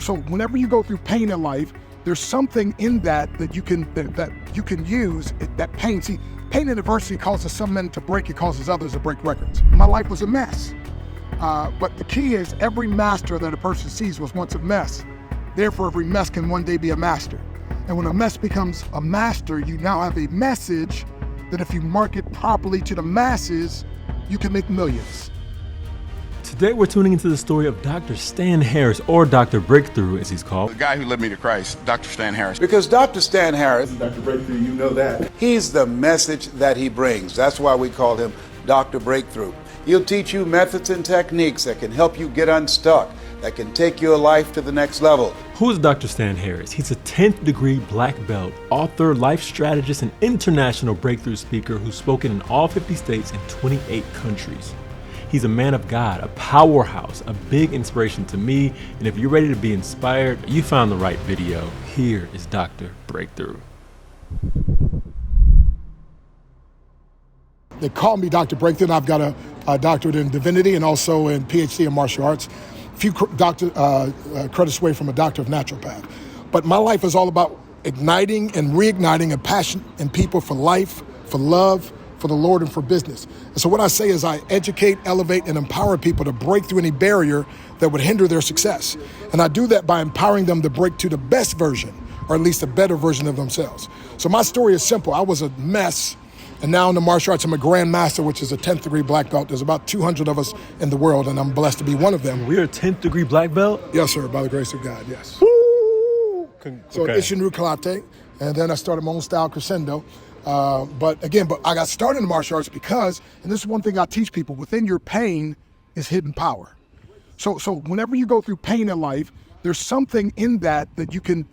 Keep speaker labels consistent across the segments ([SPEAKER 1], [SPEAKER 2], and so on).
[SPEAKER 1] So whenever you go through pain in life, there's something in that you can use. That pain. See, pain and adversity causes some men to break. It causes others to break records. My life was a mess. But the key is every master that a person sees was once a mess. Therefore, every mess can one day be a master. And when a mess becomes a master, you now have a message that if you market properly to the masses, you can make millions.
[SPEAKER 2] Today we're tuning into the story of Dr. Stan Harris, or Dr. Breakthrough as he's called.
[SPEAKER 3] The guy who led me to Christ, Dr. Stan Harris.
[SPEAKER 4] Because Dr. Stan Harris,
[SPEAKER 5] Dr. Breakthrough, you know that.
[SPEAKER 4] he's the message that he brings. That's why we call him Dr. Breakthrough. He'll teach you methods and techniques that can help you get unstuck, that can take your life to the next level.
[SPEAKER 2] Who is Dr. Stan Harris? He's a 10th degree black belt, author, life strategist, and international breakthrough speaker who's spoken in all 50 states and 28 countries. He's a man of God, a powerhouse, a big inspiration to me. And if you're ready to be inspired, you found the right video. Here is Dr. Breakthrough.
[SPEAKER 1] They call me Dr. Breakthrough, and I've got a doctorate in divinity and also in PhD in martial arts. A few credits away from a doctor of naturopath. But my life is all about igniting and reigniting a passion in people for life, for love, for the Lord, and for business. And so what I say is I educate, elevate, and empower people to break through any barrier that would hinder their success. And I do that by empowering them to break to the best version, or at least a better version of themselves. So my story is simple. I was a mess. And now in the martial arts, I'm a Grand Master, which is a 10th degree black belt. There's about 200 of us in the world, and I'm blessed to be one of them.
[SPEAKER 2] We're a 10th degree black belt?
[SPEAKER 1] Yes, sir, by the grace of God, yes. So
[SPEAKER 2] Okay.
[SPEAKER 1] Ishinryu Karate, and then I started my own style, Crescendo. But I got started in martial arts because, and this is one thing I teach people, within your pain is hidden power. So whenever you go through pain in life, there's something in that you can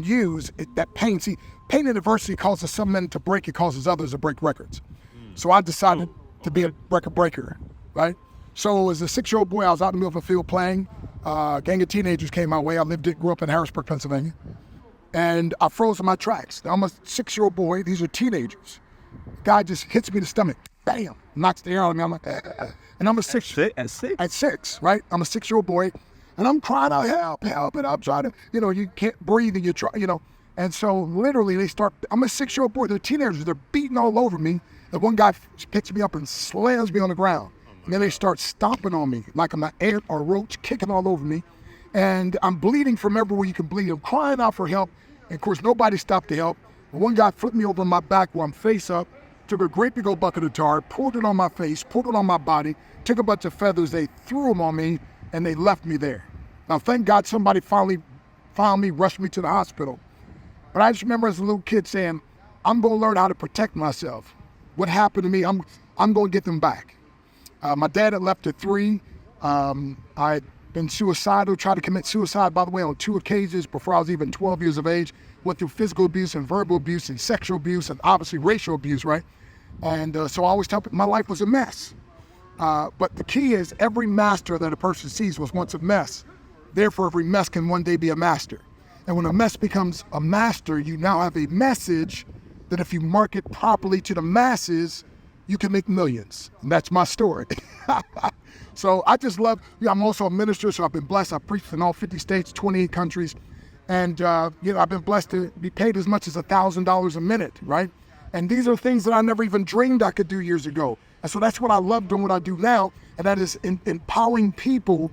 [SPEAKER 1] use. That pain. See, pain and adversity causes some men to break. It causes others to break records. So I decided to be a record breaker, right? So as a 6-year-old boy, I was out in the middle of a field playing. A gang of teenagers came my way. I grew up in Harrisburg, Pennsylvania. And I froze in my tracks. Now I'm a 6-year-old boy. These are teenagers. Guy just hits me in the stomach. Bam! Knocks the air out of me. I'm like, and I'm a six.
[SPEAKER 2] At 6?
[SPEAKER 1] At 6, right? I'm a 6-year-old boy. And I'm crying out, help. And I'm trying to, you can't breathe and you try, And so literally I'm a 6-year-old boy. They're teenagers. They're beating all over me. And one guy picks me up and slams me on the ground. And then they start stomping on me like I'm an ant or a roach, kicking all over me. And I'm bleeding from everywhere you can bleed. I'm crying out for help. And of course, nobody stopped to help. And one guy flipped me over on my back while I'm face up, took a great big old bucket of tar, poured it on my face, poured it on my body, took a bunch of feathers, they threw them on me, and they left me there. Now, thank God somebody finally found me, rushed me to the hospital. But I just remember as a little kid saying, I'm going to learn how to protect myself. What happened to me, I'm going to get them back. My dad had left at 3. I'd been suicidal, tried to commit suicide, by the way, on 2 occasions before I was even 12 years of age. Went through physical abuse and verbal abuse and sexual abuse and obviously racial abuse, right? And so I always tell people my life was a mess. But the key is every master that a person sees was once a mess. Therefore, every mess can one day be a master. And when a mess becomes a master, you now have a message that if you market properly to the masses, you can make millions. And that's my story. So I just love, I'm also a minister, so I've been blessed. I preached in all 50 states, 28 countries. And, I've been blessed to be paid as much as $1,000 a minute, right? And these are things that I never even dreamed I could do years ago. And so that's what I love doing, what I do now. And that is empowering people.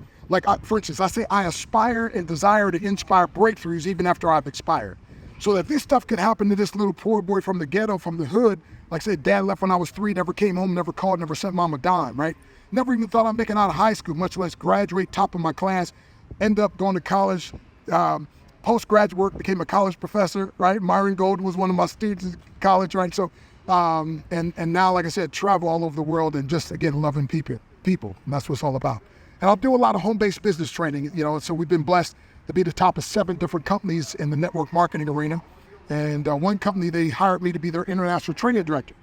[SPEAKER 1] For instance, I say I aspire and desire to inspire breakthroughs even after I've expired. So that this stuff could happen to this little poor boy from the ghetto, from the hood. Like I said, dad left when I was 3, never came home, never called, never sent mom a dime, right? Never even thought I'd make it out of high school, much less graduate, top of my class, end up going to college, postgraduate work, became a college professor, right? Myron Golden was one of my students in college, right? So, and now, like I said, travel all over the world and just, again, loving people. And that's what it's all about. And I'll do a lot of home-based business training, so we've been blessed to be the top of 7 different companies in the network marketing arena. And one company, they hired me to be their international training director.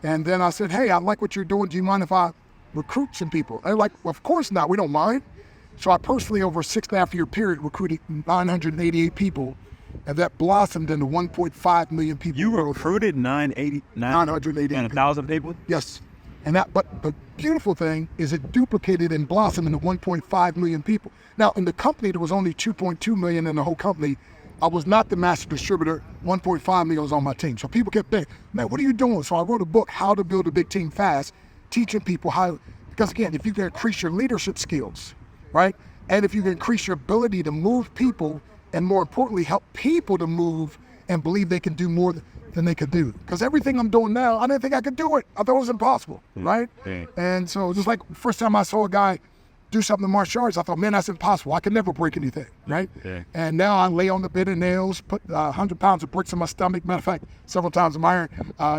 [SPEAKER 1] And then I said, hey, I like what you're doing. Do you mind if I recruit some people? They're like, well, of course not. We don't mind. So I personally, over a 6.5-year period, recruited 988 people. And that blossomed into 1.5 million people.
[SPEAKER 5] You recruited 988
[SPEAKER 1] 988
[SPEAKER 5] and 1,000 people?
[SPEAKER 1] Yes. But the beautiful thing is it duplicated and blossomed into 1.5 million people. Now, in the company, there was only 2.2 million in the whole company. I was not the master distributor. 1.5 million was on my team. So people kept saying, man, what are you doing? So I wrote a book, How to Build a Big Team Fast, teaching people how, because again, if you can increase your leadership skills, right? And if you can increase your ability to move people, and more importantly, help people to move and believe they can do more than they could do. Because everything I'm doing now, I didn't think I could do it. I thought it was impossible, right? Yeah. And so just like the first time I saw a guy do something in martial arts, I thought, man, that's impossible. I could never break anything, right? Yeah. And now I lay on the bed of nails, put 100 pounds of bricks in my stomach. Matter of fact, several times Myron,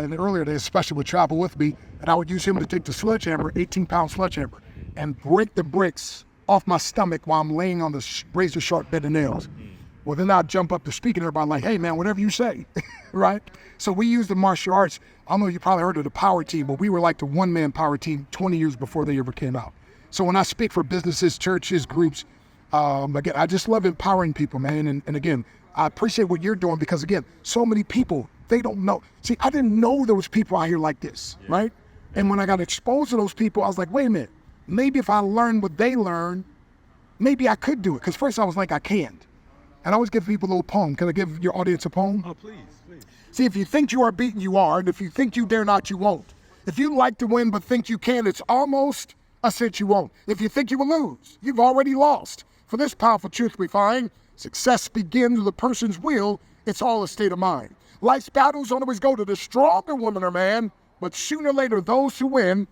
[SPEAKER 1] in the earlier days, especially would travel with me, and I would use him to take the sledgehammer, 18-pound sledgehammer, and break the bricks off my stomach while I'm laying on the razor-sharp bed of nails. Well, then I'd jump up to speak, and everybody like, hey, man, whatever you say, right? So we used the martial arts. I don't know if you probably heard of the power team, but we were like the one-man power team 20 years before they ever came out. So when I speak for businesses, churches, groups, again, I just love empowering people, man. And again, I appreciate what you're doing because, again, so many people, they don't know. See, I didn't know there was people out here like this, right? And when I got exposed to those people, I was like, wait a minute, maybe if I learned what they learned, maybe I could do it. Because first I was like, I can't. And I always give people a little poem. Can I give your audience a poem?
[SPEAKER 2] Oh, please, please.
[SPEAKER 1] See, if you think you are beaten, you are. And if you think you dare not, you won't. If you like to win but think you can, it's almost a cinch you won't. If you think you will lose, you've already lost. For this powerful truth we find, success begins with a person's will. It's all a state of mind. Life's battles don't always go to the stronger woman or man, but sooner or later, those who win,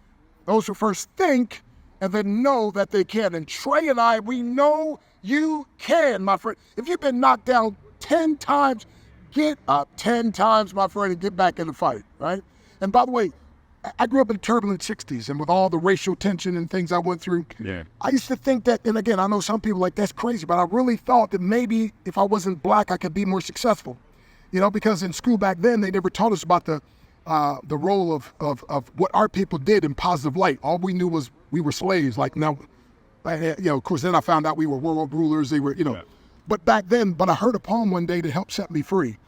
[SPEAKER 1] those who first think and then know that they can. And Trey and I, we know you can, my friend. If you've been knocked down 10 times, get up 10 times, my friend, and get back in the fight, right? And by the way, I grew up in turbulent 60s, and with all the racial tension and things I went through, I used to think that, and again, I know some people like, that's crazy, but I really thought that maybe if I wasn't black, I could be more successful. You know, because in school back then, they never taught us about the role of what our people did in positive light. All we knew was we were slaves. Like now, you know, of course, then I found out we were world rulers. They were, you know, but back then, but I heard a poem one day to help set me free.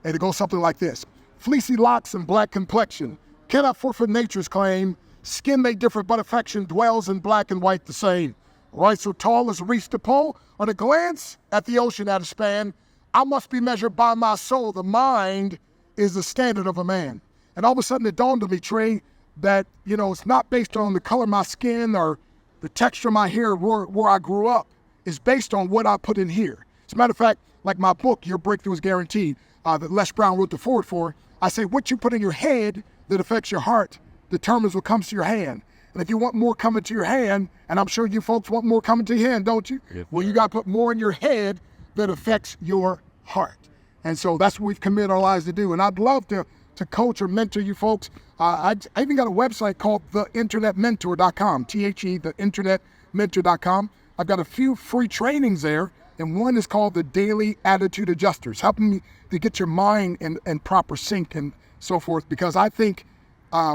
[SPEAKER 1] And it goes something like this: fleecy locks and black complexion cannot forfeit nature's claim. Skin may differ, but affection dwells in black and white the same. Right so tall as reach the pole, on a glance at the ocean at a span, I must be measured by my soul. The mind is the standard of a man. And all of a sudden it dawned on me, Trey, that, you know, it's not based on the color of my skin or the texture of my hair where I grew up. It's based on what I put in here. As a matter of fact, like my book, Your Breakthrough is Guaranteed, that Les Brown wrote the forward for, I say what you put in your head that affects your heart determines what comes to your hand. And if you want more coming to your hand, and I'm sure you folks want more coming to your hand, don't you? Yes, well, you got to put more in your head that affects your heart. And so that's what we've committed our lives to do. And I'd love to coach or mentor you folks. I even got a website called theinternetmentor.com, T-H-E, theinternetmentor.com. I've got a few free trainings there, and one is called the Daily Attitude Adjusters, helping me to get your mind in proper sync and so forth, because I think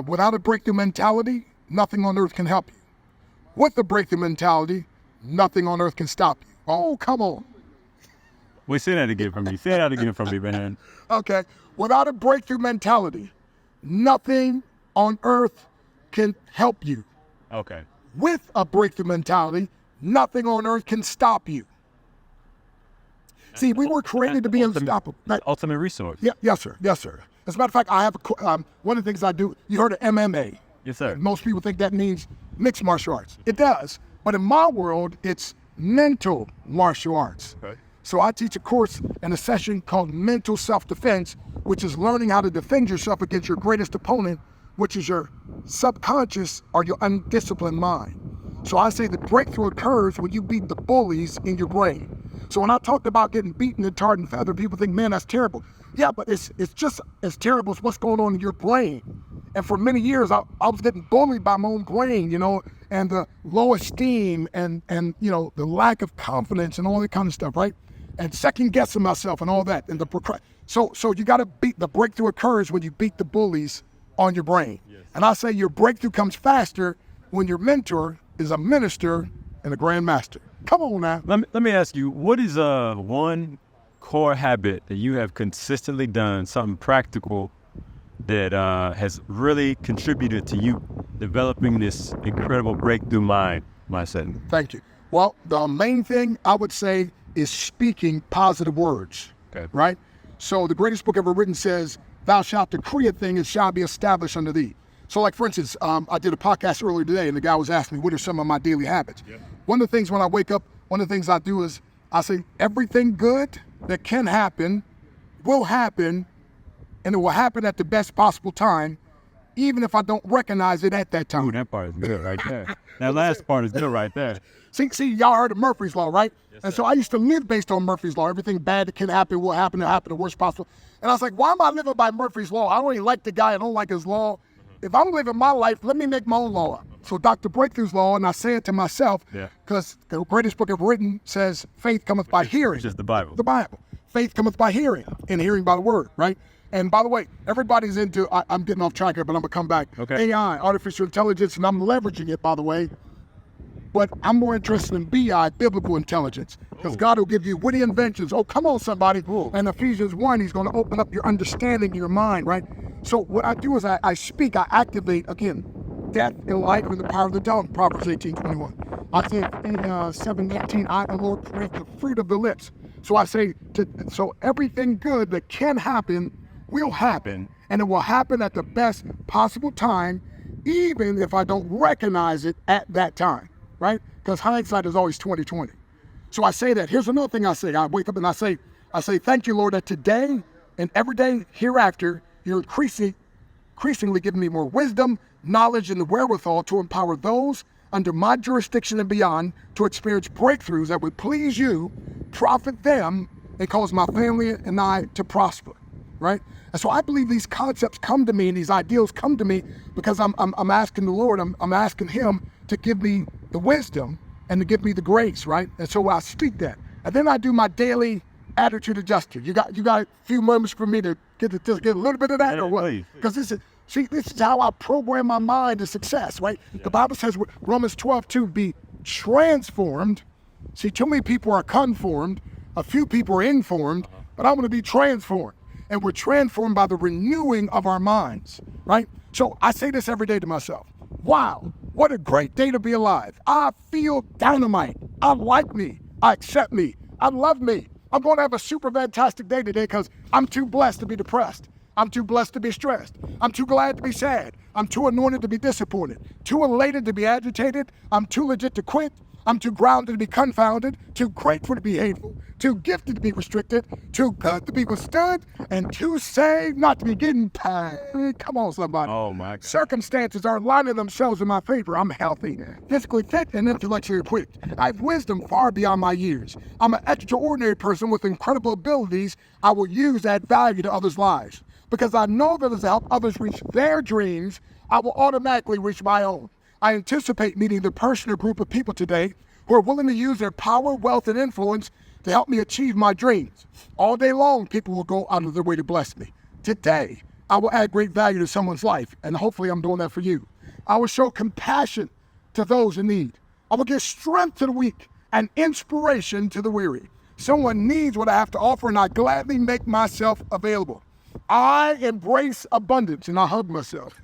[SPEAKER 1] without a breakthrough mentality, nothing on earth can help you. With a breakthrough mentality, nothing on earth can stop you. Oh, come on.
[SPEAKER 2] Wait, say that again from me. Say that again from me, man.
[SPEAKER 1] Okay. Without a breakthrough mentality, nothing on earth can help you.
[SPEAKER 2] Okay.
[SPEAKER 1] With a breakthrough mentality, nothing on earth can stop you. See, we were created to be unstoppable.
[SPEAKER 2] Ultimate resource.
[SPEAKER 1] Yeah, yes, sir. Yes, sir. As a matter of fact, I have one of the things I do. You heard of MMA?
[SPEAKER 2] Yes, sir.
[SPEAKER 1] Most people think that means mixed martial arts. It does, but in my world, it's mental martial arts. Okay. So I teach a course and a session called Mental Self-Defense, which is learning how to defend yourself against your greatest opponent, which is your subconscious or your undisciplined mind. So I say the breakthrough occurs when you beat the bullies in your brain. So when I talked about getting beaten and tarred and feathered, people think, man, that's terrible. Yeah, but it's just as terrible as what's going on in your brain. And for many years, I was getting bullied by my own brain, you know, and the low esteem and you know, the lack of confidence and all that kind of stuff, right? And second guessing myself and all that. And so you got to beat, the breakthrough occurs when you beat the bullies on your brain. Yes. And I say your breakthrough comes faster when your mentor is a minister and a grandmaster. Come on now.
[SPEAKER 2] Let me ask you, what is one core habit that you have consistently done, something practical that has really contributed to you
[SPEAKER 5] developing this incredible breakthrough mind, my son.
[SPEAKER 1] Thank you. Well, the main thing I would say is speaking positive words,
[SPEAKER 5] Okay.
[SPEAKER 1] right? So the greatest book ever written says, thou shalt decree a thing, it shall be established unto thee. So like, for instance, I did a podcast earlier today, and the guy was asking me, what are some of my daily habits? Yeah. One of the things when I wake up, one of the things I do is I say, everything good that can happen will happen, and it will happen at the best possible time, even if I don't recognize it at that time.
[SPEAKER 5] Ooh, that part is good right there. That last part is good right there.
[SPEAKER 1] See, y'all heard of Murphy's Law, right? Yes, and so I used to live based on Murphy's Law. Everything bad that can happen will happen, it'll happen the worst possible. And I was like, why am I living by Murphy's Law? I don't really like the guy, I don't like his law. If I'm living my life, let me make my own law. So Dr. Breakthrough's Law, and I say it to myself, because the greatest book ever written says, faith cometh by hearing.
[SPEAKER 5] It's just the Bible.
[SPEAKER 1] The Bible. Faith cometh by hearing, and hearing by the word, right? And by the way, everybody's into, I'm getting off track here, but I'm going to come back.
[SPEAKER 5] Okay.
[SPEAKER 1] AI, artificial intelligence, and I'm leveraging it, by the way. But I'm more interested in BI, biblical intelligence, because God will give you witty inventions. Oh, come on, somebody. And Ephesians 1, he's going to open up your understanding, your mind, right? So what I do is I speak, I activate, again, death and life in the power of the tongue, Proverbs 18:21. I say in 7:19, I, the Lord, create the fruit of the lips. So I say, so everything good that can happen will happen, and it will happen at the best possible time, even if I don't recognize it at that time. Right? Because hindsight is always 20/20. So I say that. Here's another thing I say. I wake up and I say, thank you, Lord, that today and every day hereafter, you're increasingly giving me more wisdom, knowledge, and the wherewithal to empower those under my jurisdiction and beyond to experience breakthroughs that would please you, profit them, and cause my family and I to prosper. Right? And so I believe these concepts come to me and these ideals come to me because I'm asking the Lord, I'm asking him to give me the wisdom and to give me the grace, right? And so I speak that. And then I do my daily attitude adjuster. You got a few moments for me to get a little bit of that or what? Because this is how I program my mind to success, right? Yeah. The Bible says, Romans 12:2, be transformed. See, too many people are conformed, a few people are informed, but I want to be transformed. And we're transformed by the renewing of our minds, right? So I say this every day to myself. Wow, what a great day to be alive. I feel dynamite. I like me. I accept me. I love me. I'm going to have a super fantastic day today because I'm too blessed to be depressed. I'm too blessed to be stressed. I'm too glad to be sad. I'm too anointed to be disappointed. Too elated to be agitated. I'm too legit to quit. I'm too grounded to be confounded, too grateful to be hateful, too gifted to be restricted, too good to be withstood, and too saved not to be getting paid. Come on, somebody.
[SPEAKER 5] Oh, my God.
[SPEAKER 1] Circumstances are aligning themselves in my favor. I'm healthy, physically fit, and intellectually equipped. I have wisdom far beyond my years. I'm an extraordinary person with incredible abilities. I will use that value to others' lives. Because I know that as I help others reach their dreams, I will automatically reach my own. I anticipate meeting the person or group of people today who are willing to use their power, wealth, and influence to help me achieve my dreams. All day long, people will go out of their way to bless me. Today, I will add great value to someone's life, and hopefully I'm doing that for you. I will show compassion to those in need. I will give strength to the weak and inspiration to the weary. Someone needs what I have to offer, and I gladly make myself available. I embrace abundance, and I hug myself.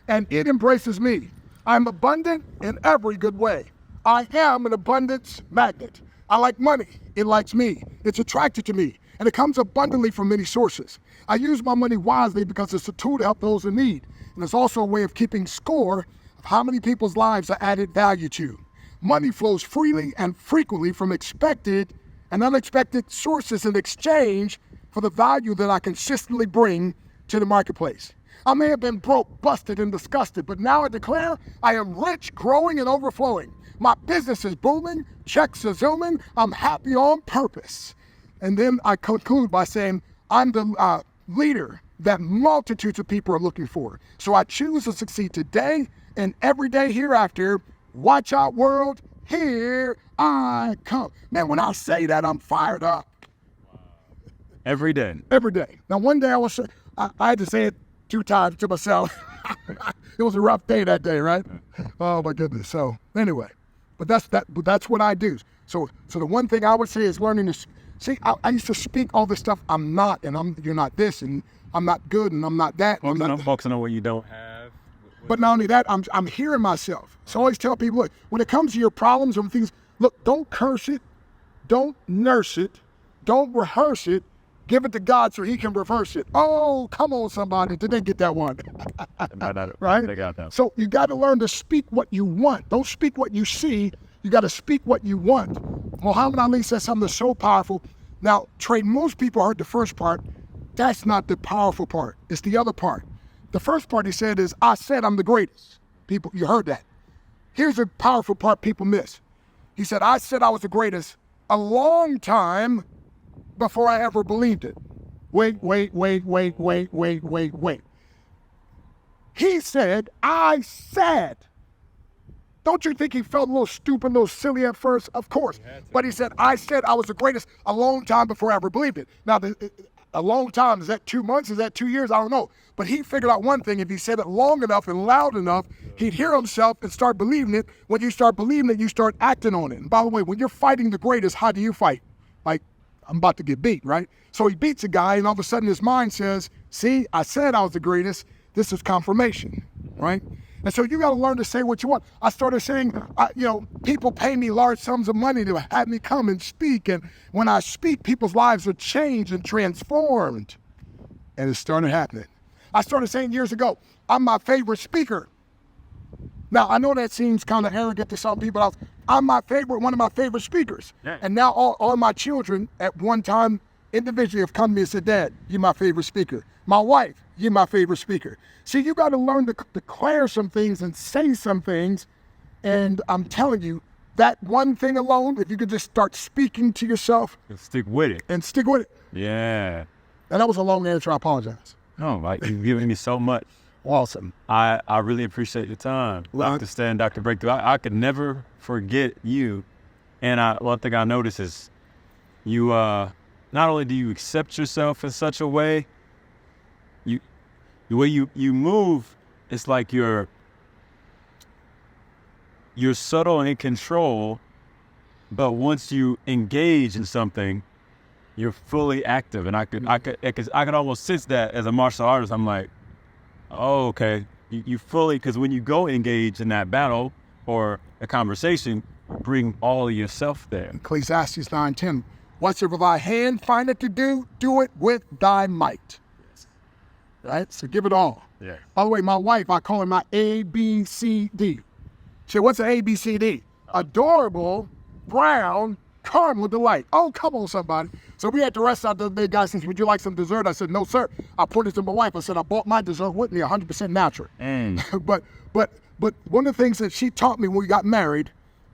[SPEAKER 1] And it embraces me. I'm abundant in every good way. I am an abundance magnet. I like money. It likes me. It's attracted to me. And it comes abundantly from many sources. I use my money wisely because it's a tool to help those in need. And it's also a way of keeping score of how many people's lives I added value to. Money flows freely and frequently from expected and unexpected sources in exchange for the value that I consistently bring to the marketplace. I may have been broke, busted, and disgusted, but now I declare I am rich, growing, and overflowing. My business is booming, checks are zooming, I'm happy on purpose. And then I conclude by saying I'm the leader that multitudes of people are looking for. So I choose to succeed today and every day hereafter. Watch out, world, here I come. Man, when I say that, I'm fired up.
[SPEAKER 5] Every day.
[SPEAKER 1] Every day. Now, one day I had to say it 2 times to myself. It was a rough day that day, right? Oh my goodness. So anyway, but that's what I do. So the one thing I would say is learning to see. I used to speak all this stuff. I'm not, and you're not this, and I'm not good, and I'm not that.
[SPEAKER 5] Focusing on what you don't have.
[SPEAKER 1] But not only that, I'm hearing myself. So I always tell people, look, when it comes to your problems and things, look, don't curse it, don't nurse it, don't rehearse it. Give it to God so he can reverse it. Oh, come on, somebody. Did they get that one? Right?
[SPEAKER 5] They got that.
[SPEAKER 1] So you got to learn to speak what you want. Don't speak what you see. You got to speak what you want. Muhammad Ali said something that's so powerful. Now, Trey, most people heard the first part. That's not the powerful part. It's the other part. The first part he said is, I said I'm the greatest. People, you heard that. Here's the powerful part people miss. He said, I said I was the greatest a long time before I ever believed it. Wait. He said, I said. Don't you think he felt a little stupid, a little silly at first? Of course. But he said, I said I was the greatest a long time before I ever believed it. Now, a long time, is that 2 months? Is that 2 years? I don't know. But he figured out one thing. If he said it long enough and loud enough, he'd hear himself and start believing it. When you start believing it, you start acting on it. And by the way, when you're fighting the greatest, how do you fight? Like, I'm about to get beat, right? So he beats a guy, and all of a sudden his mind says, see, I said I was the greatest. This is confirmation, right? And so you got to learn to say what you want. I started saying, people pay me large sums of money to have me come and speak. And when I speak, people's lives are changed and transformed. And it started happening. I started saying years ago, I'm my favorite speaker. Now, I know that seems kind of arrogant to some people. I'm one of my favorite speakers. Yeah. And now all my children at one time individually have come to me and said, Dad, you're my favorite speaker. My wife, you're my favorite speaker. See, you got to learn to declare some things and say some things. And I'm telling you, that one thing alone, if you could just start speaking to yourself.
[SPEAKER 5] And stick with it.
[SPEAKER 1] Yeah. And that was a long answer. I apologize.
[SPEAKER 5] No, like you've given me so much.
[SPEAKER 1] Awesome.
[SPEAKER 5] I really appreciate your time. Dr. Stan, Dr. Breakthrough. I could never forget you. And one thing I noticed is you, not only do you accept yourself in such a way, the way you move, it's like you're subtle and in control, but once you engage in something, you're fully active. And I could almost sense that as a martial artist. I'm like, oh, okay. You fully, because when you go engage in that battle or a conversation, bring all of yourself there.
[SPEAKER 1] Ecclesiastes 9:10. Whatsoever thy hand findeth to do, do it with thy might. Yes. Right? So give it all.
[SPEAKER 5] Yeah.
[SPEAKER 1] By the way, my wife, I call her my ABCD. She said, what's an ABCD? Adorable, brown, caramel delight. Oh, come on, somebody. So we at the restaurant the other day, guy says, would you like some dessert? I said, no, sir. I pointed to my wife. I said, I bought my dessert with me, 100% natural. But one of the things that she taught me when we got married,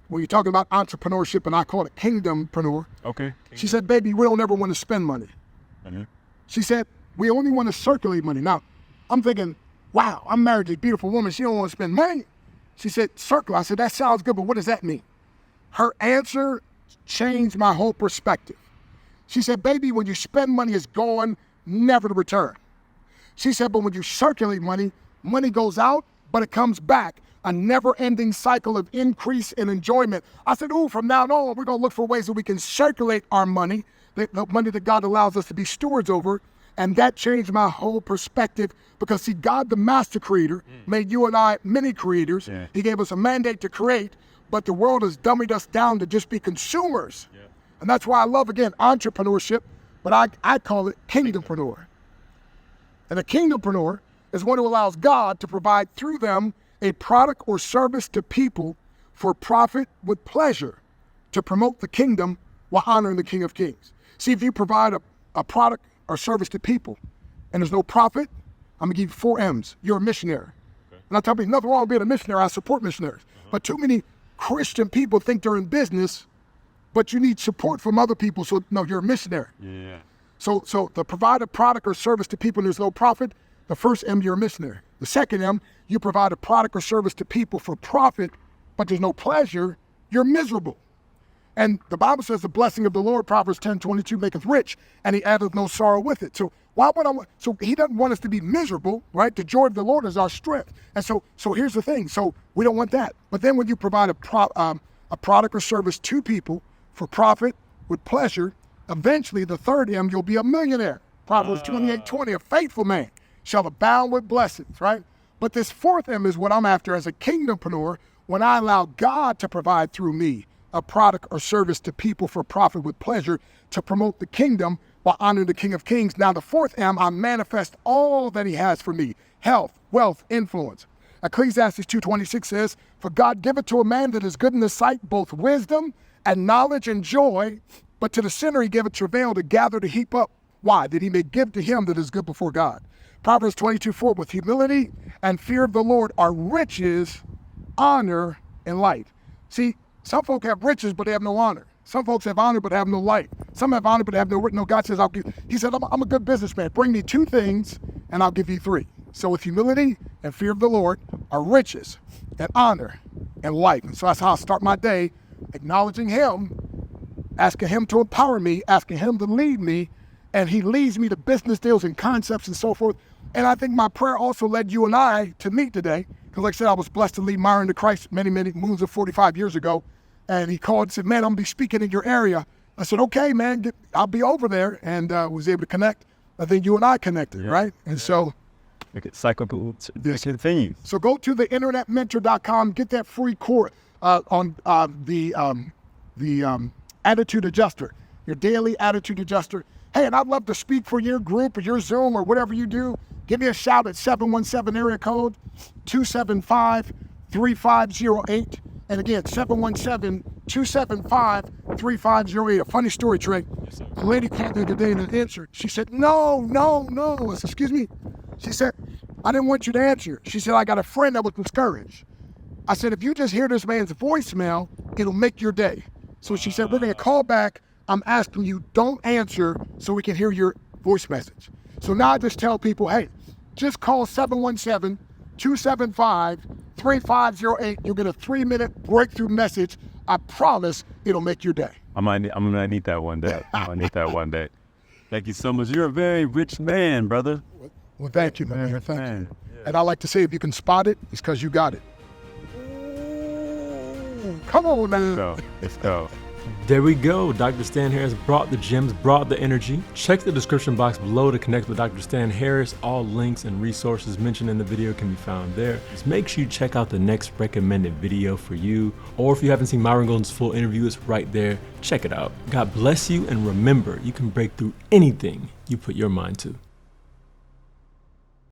[SPEAKER 1] when you're talking about entrepreneurship, and I call it kingdompreneur.
[SPEAKER 5] Okay.
[SPEAKER 1] She said, baby, we don't ever want to spend money.
[SPEAKER 5] Mm-hmm.
[SPEAKER 1] She said, we only want to circulate money. Now, I'm thinking, wow, I'm married to a beautiful woman. She don't want to spend money. She said, circle. I said, that sounds good, but what does that mean? Her answer changed my whole perspective. She said, baby, when you spend money, it's gone, never to return. She said, but when you circulate money, money goes out, but it comes back. A never-ending cycle of increase and enjoyment. I said, from now on, we're going to look for ways that we can circulate our money, the money that God allows us to be stewards over. And that changed my whole perspective because, see, God, the master creator, made you and I mini creators. Yeah. He gave us a mandate to create, but the world has dummied us down to just be consumers. Yeah. And that's why I love, again, entrepreneurship, but I call it kingdompreneur. And a kingdompreneur is one who allows God to provide through them a product or service to people for profit with pleasure to promote the kingdom while honoring the King of Kings. See, if you provide a product or service to people and there's no profit, I'm going to give you 4 M's. You're a missionary. Okay. And I tell people, nothing wrong with being a missionary. I support missionaries. But too many Christian people think they're in business, but you need support from other people. So, no, you're a missionary.
[SPEAKER 5] Yeah.
[SPEAKER 1] So to provide a product or service to people and there's no profit, the first M, you're a missionary. The second M, you provide a product or service to people for profit, but there's no pleasure, you're miserable. And the Bible says the blessing of the Lord, Proverbs 10:22, maketh rich, and he addeth no sorrow with it. So so he doesn't want us to be miserable, right? The joy of the Lord is our strength. And so here's the thing. So we don't want that. But then when you provide a product or service to people for profit with pleasure, eventually the third M, you'll be a millionaire. Proverbs 28:20, a faithful man shall abound with blessings, right? But this fourth M is what I'm after as a kingdompreneur, when I allow God to provide through me a product or service to people for profit with pleasure to promote the kingdom while honoring the King of Kings. Now the fourth M, I manifest all that he has for me: health, wealth, influence. Ecclesiastes 2:26 says, "For God giveth to a man that is good in his sight both wisdom and knowledge and joy, but to the sinner he giveth travail to gather, to heap up. Why? That he may give to him that is good before God." Proverbs 22:4, "With humility and fear of the Lord are riches, honor, and light." See, some folk have riches, but they have no honor. Some folks have honor, but have no light. Some have honor, but have no. God says, he said, I'm a good businessman. Bring me two things, and I'll give you three. So with humility and fear of the Lord are riches and honor and light. And so that's how I start my day, acknowledging him, asking him to empower me, asking him to lead me, and he leads me to business deals and concepts and so forth. And I think my prayer also led you and I to meet today, because like I said, I was blessed to lead Myron to Christ many moons of 45 years ago. And he called and said, "Man, I'm going to be speaking in your area." I said, "Okay, man, I'll be over there," and was able to connect. I think you and I connected, right? And so
[SPEAKER 5] cyclical continue.
[SPEAKER 1] So go to the internetmentor.com, get that free course on the attitude adjuster, your daily attitude adjuster. Hey, and I'd love to speak for your group or your Zoom or whatever you do. Give me a shout at 717 area code 275-3508. And again, 717-275-3508. A funny story, Trey. A lady called me today and answered. She said, no. I said, excuse me. She said, "I didn't want you to answer." She said, "I got a friend that was discouraged." I said, "If you just hear this man's voicemail, it'll make your day." So she said, "We're going to call back. I'm asking you, don't answer so we can hear your voice message." So now I just tell people, hey, just call 717-275-3508. You'll get a 3-minute breakthrough message. I promise it'll make your day.
[SPEAKER 5] I'm gonna need that one day. I'm gonna need that one day. Thank you so much. You're a very rich man, brother.
[SPEAKER 1] Well, thank you, man. Thank you. And I like to say, if you can spot it, it's because you got it. Ooh, come on, man.
[SPEAKER 5] Let's go.
[SPEAKER 2] There we go. Dr. Stan Harris brought the gems, brought the energy. Check the description box below to connect with Dr. Stan Harris. All links and resources mentioned in the video can be found there. Just make sure you check out the next recommended video for you. Or if you haven't seen Myron Golden's full interview, it's right there. Check it out. God bless you, and remember, you can break through anything you put your mind to.